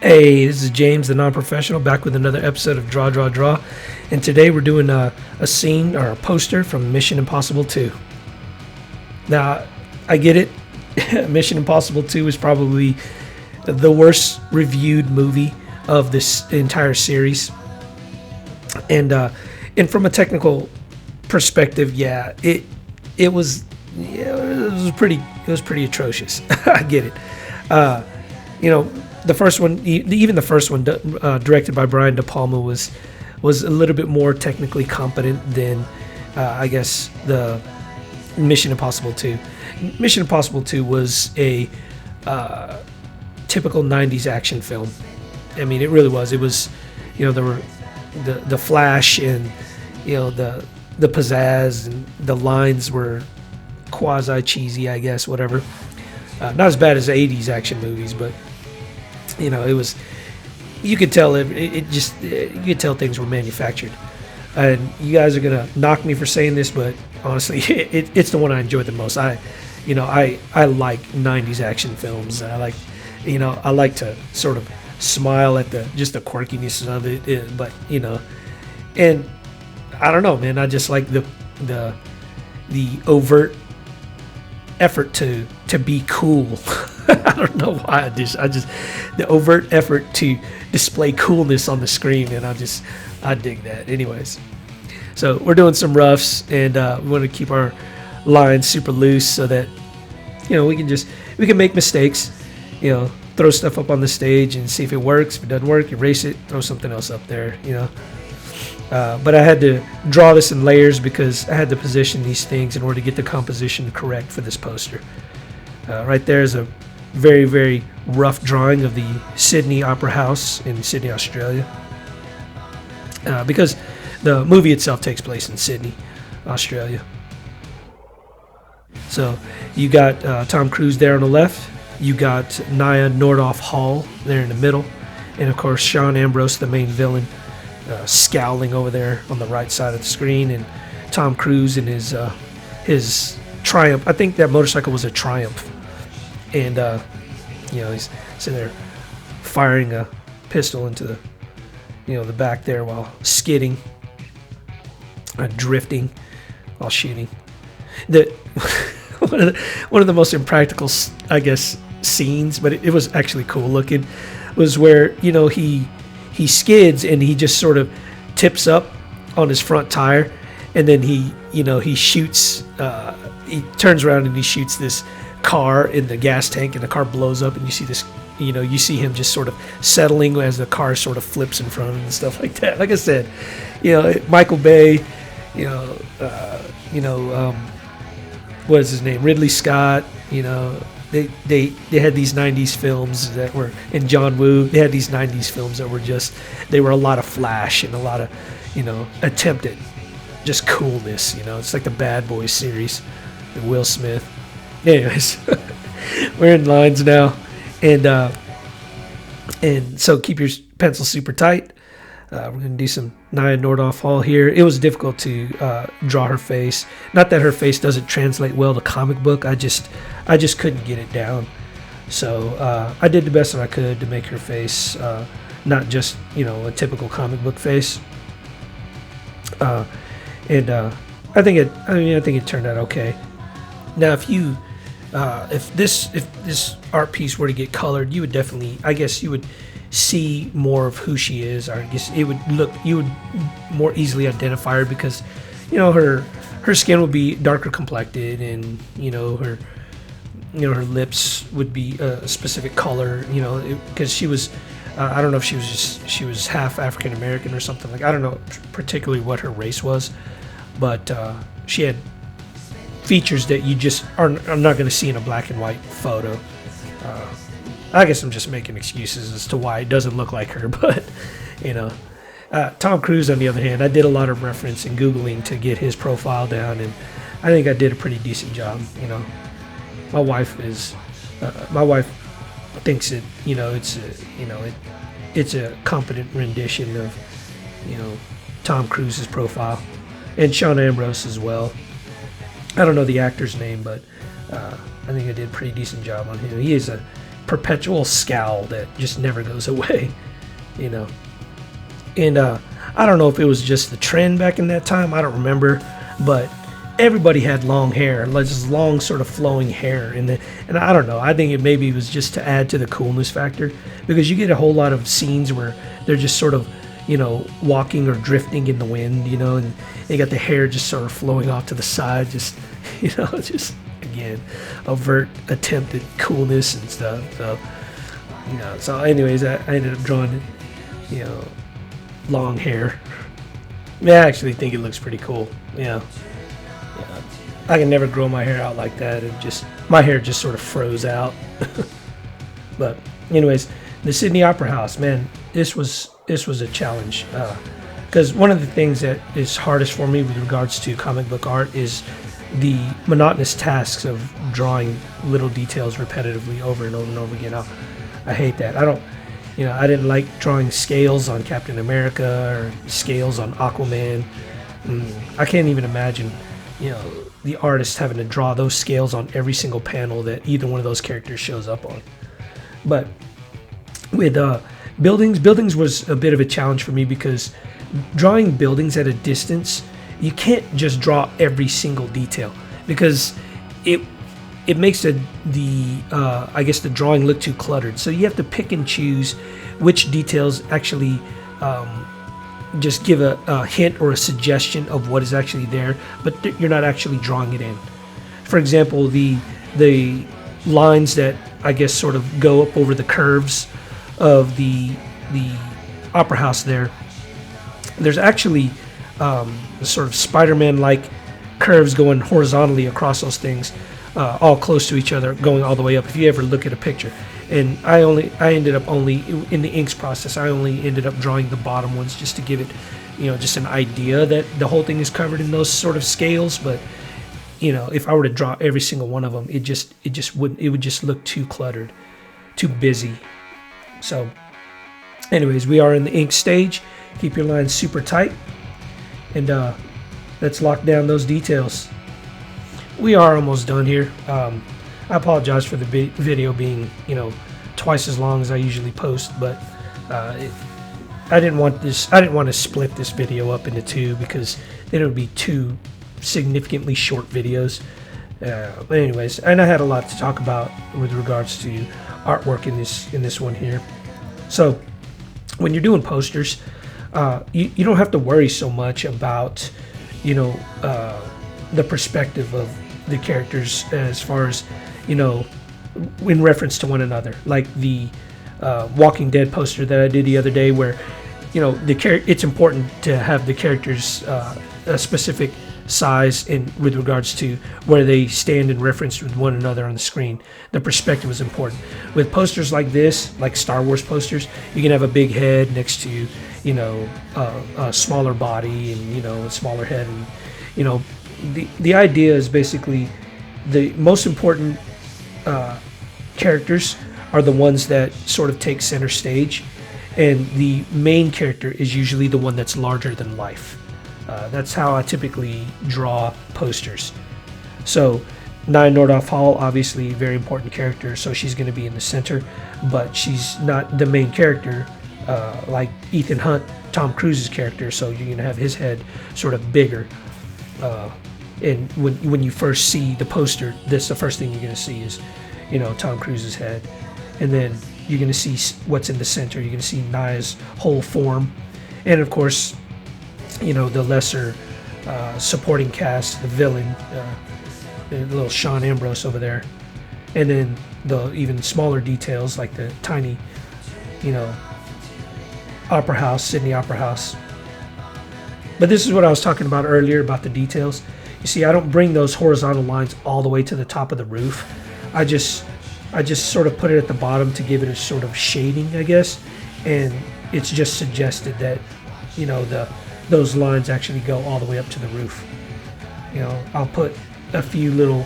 Hey, this is James, the non-professional, back with another episode of Draw, Draw, Draw. And today we're doing a scene or a poster from Mission Impossible 2. Now, I get it. Mission Impossible 2 is probably the worst reviewed movie of this entire series. And from a technical perspective, yeah, it was pretty atrocious. I get it. The first one, even the first one, directed by Brian De Palma, was a little bit more technically competent than, I guess, the Mission Impossible 2. Mission Impossible 2 was a typical 90s action film. I mean, it really was. It was, there were the flash and, the pizzazz, and the lines were quasi cheesy, I guess, whatever. Not as bad as the 80s action movies, but it was, you could tell you could tell things were manufactured. And you guys are gonna knock me for saying this, but honestly, it's the one I enjoyed the most. I like 90s action films. I like to sort of smile at the quirkiness of it, but and I don't know, man. I just like the overt effort to be cool. I don't know why I just the overt effort to display coolness on the screen, and I dig that. Anyways, so we're doing some roughs, and we want to keep our lines super loose so that we can make mistakes, throw stuff up on the stage and see if it works. If it doesn't work, erase it, throw something else up there, But I had to draw this in layers because I had to position these things in order to get the composition correct for this poster. Right there is a very, very rough drawing of the Sydney Opera House in Sydney, Australia. Because the movie itself takes place in Sydney, Australia. So you got Tom Cruise there on the left. You got Nia Nordhoff Hall there in the middle. And, of course, Sean Ambrose, the main villain, scowling over there on the right side of the screen, and Tom Cruise in his Triumph. I think that motorcycle was a Triumph, and he's sitting there firing a pistol into the back there while skidding, drifting while shooting. One of the most impractical, I guess, scenes, but it was actually cool looking, was where he skids and he just sort of tips up on his front tire, and then he shoots. He turns around and he shoots this car in the gas tank, and the car blows up, and you see this. You see him just sort of settling as the car sort of flips in front of him and stuff like that. Like I said, Michael Bay, what is his name? Ridley Scott, They had these 90s films that were, and John Woo, they had these 90s films that were they were a lot of flash and a lot of, attempted just coolness, It's like the Bad Boys series, the Will Smith. Anyways, we're in lines now, and so keep your pencil super tight. We're going to do some Nia Nordhoff Hall here. It was difficult to draw her face. Not that her face doesn't translate well to comic book. I just couldn't get it down. So I did the best that I could to make her face not just a typical comic book face. And I think it turned out okay. Now, if this art piece were to get colored, you would definitely, I guess, you would see more of who she is. Or I guess you would more easily identify her because, her skin would be darker complected, and her lips would be a specific color, because she was, I don't know if she was half African American or something like. I don't know particularly what her race was, but she had features that you just are not going to see in a black and white photo. I guess I'm just making excuses as to why it doesn't look like her, but Tom Cruise, on the other hand, I did a lot of reference and Googling to get his profile down, and I think I did a pretty decent job. My wife thinks it, it's a competent rendition of, Tom Cruise's profile, and Sean Ambrose as well. I don't know the actor's name, but I think I did a pretty decent job on him. perpetual scowl that just never goes away, you know. And I don't know if it was just the trend back in that time. I don't remember, but everybody had long hair, like just long sort of flowing hair. And I don't know. I think it maybe was just to add to the coolness factor, because you get a whole lot of scenes where they're just sort of, you know, walking or drifting in the wind, you know, and they got the hair just sort of flowing off to the side, just, you know, just again, overt attempt at coolness and stuff. So, you know, so anyways, I ended up drawing, you know, long hair. I mean, I actually think it looks pretty cool. Yeah. I can never grow my hair out like that. It just, my hair just sort of froze out. But anyways, the Sydney Opera House, man, this was a challenge, because one of the things that is hardest for me with regards to comic book art is the monotonous tasks of drawing little details repetitively over and over and over again. I hate that. I didn't like drawing scales on Captain America or scales on Aquaman. I can't even imagine, you know, the artist having to draw those scales on every single panel that either one of those characters shows up on. But with buildings was a bit of a challenge for me, because drawing buildings at a distance, you can't just draw every single detail, because it makes the drawing look too cluttered. So you have to pick and choose which details actually just give a hint or a suggestion of what is actually there, but you're not actually drawing it in. For example, the lines that I guess sort of go up over the curves of the opera house there's actually sort of Spider-Man-like curves going horizontally across those things, all close to each other, going all the way up, if you ever look at a picture. And I ended up only in the inks process, I only ended up drawing the bottom ones just to give it, you know, just an idea that the whole thing is covered in those sort of scales. But, you know, if I were to draw every single one of them, it would just look too cluttered, too busy. So anyways, we are in the ink stage. Keep your lines super tight, and let's lock down those details. We are almost done here. I apologize for the video being, you know, twice as long as I usually post, but I didn't want to split this video up into two, because then it would be two significantly short videos. But anyways, and I had a lot to talk about with regards to artwork in this one here. So when you're doing posters, you don't have to worry so much about, you know, the perspective of the characters as far as, you know, in reference to one another. Like the Walking Dead poster that I did the other day, where, you know, it's important to have the characters a specific size with regards to where they stand in reference with one another on the screen. The perspective is important. With posters like this, like Star Wars posters, you can have a big head next to, you know, a smaller body, and, you know, a smaller head, and, you know, the idea is basically the most important characters are the ones that sort of take center stage, and the main character is usually the one that's larger than life. That's how I typically draw posters. So Nye Nordhoff Hall, obviously very important character, so she's going to be in the center, but she's not the main character like Ethan Hunt, Tom Cruise's character, so you're going to have his head sort of bigger. And when you first see the poster, that's the first thing you're going to see is, you know, Tom Cruise's head. And then you're going to see what's in the center. You're going to see Nye's whole form. And of course, you know, the lesser supporting cast, the villain, the little Sean Ambrose over there. And then the even smaller details, like the tiny, you know, opera house, Sydney Opera House. But this is what I was talking about earlier about the details. You see, I don't bring those horizontal lines all the way to the top of the roof. I just sort of put it at the bottom to give it a sort of shading, I guess. And it's just suggested that, you know, those lines actually go all the way up to the roof. You know, I'll put a few little,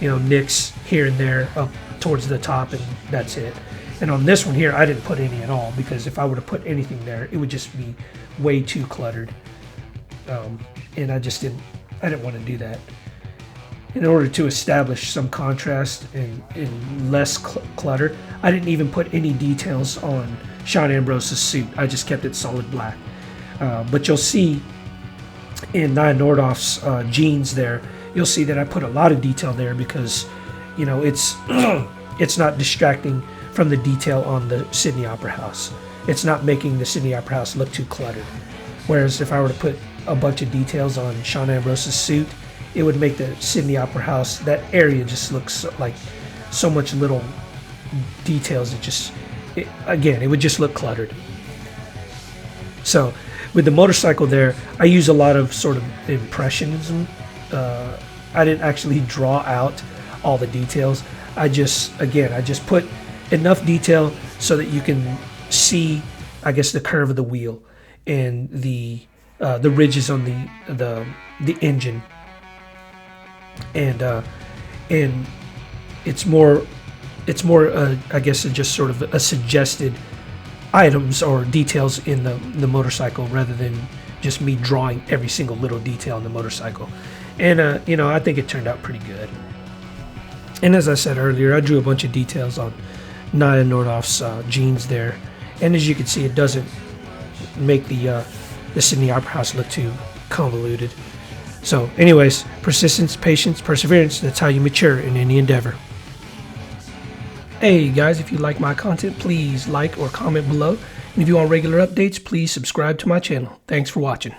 you know, nicks here and there up towards the top, and that's it. And on this one here, I didn't put any at all, because if I were to put anything there, it would just be way too cluttered. And I didn't want to do that. in order to establish some contrast and less clutter. I didn't even put any details on Sean Ambrose's suit. I just kept it solid black. But you'll see in Nia Nordoff's jeans there, you'll see that I put a lot of detail there because, you know, it's it's not distracting from the detail on the Sydney Opera House. It's not making the Sydney Opera House look too cluttered. Whereas if I were to put a bunch of details on Sean Ambrose's suit, it would make the Sydney Opera House, that area just looks like so much little details. Again, it would just look cluttered. So with the motorcycle there, I use a lot of sort of impressionism. I didn't actually draw out all the details. I just put enough detail so that you can see, I guess, the curve of the wheel and the ridges on the engine. And it's more I guess just sort of a suggested items or details in the motorcycle rather than just me drawing every single little detail in the motorcycle. And you know, I think it turned out pretty good. And as I said earlier, I drew a bunch of details on Nia Nordoff's jeans there, and as you can see, it doesn't make the Sydney Opera House look too convoluted. So anyways, persistence, patience, perseverance, that's how you mature in any endeavor. Hey guys, if you like my content, please like or comment below. And if you want regular updates, please subscribe to my channel. Thanks for watching.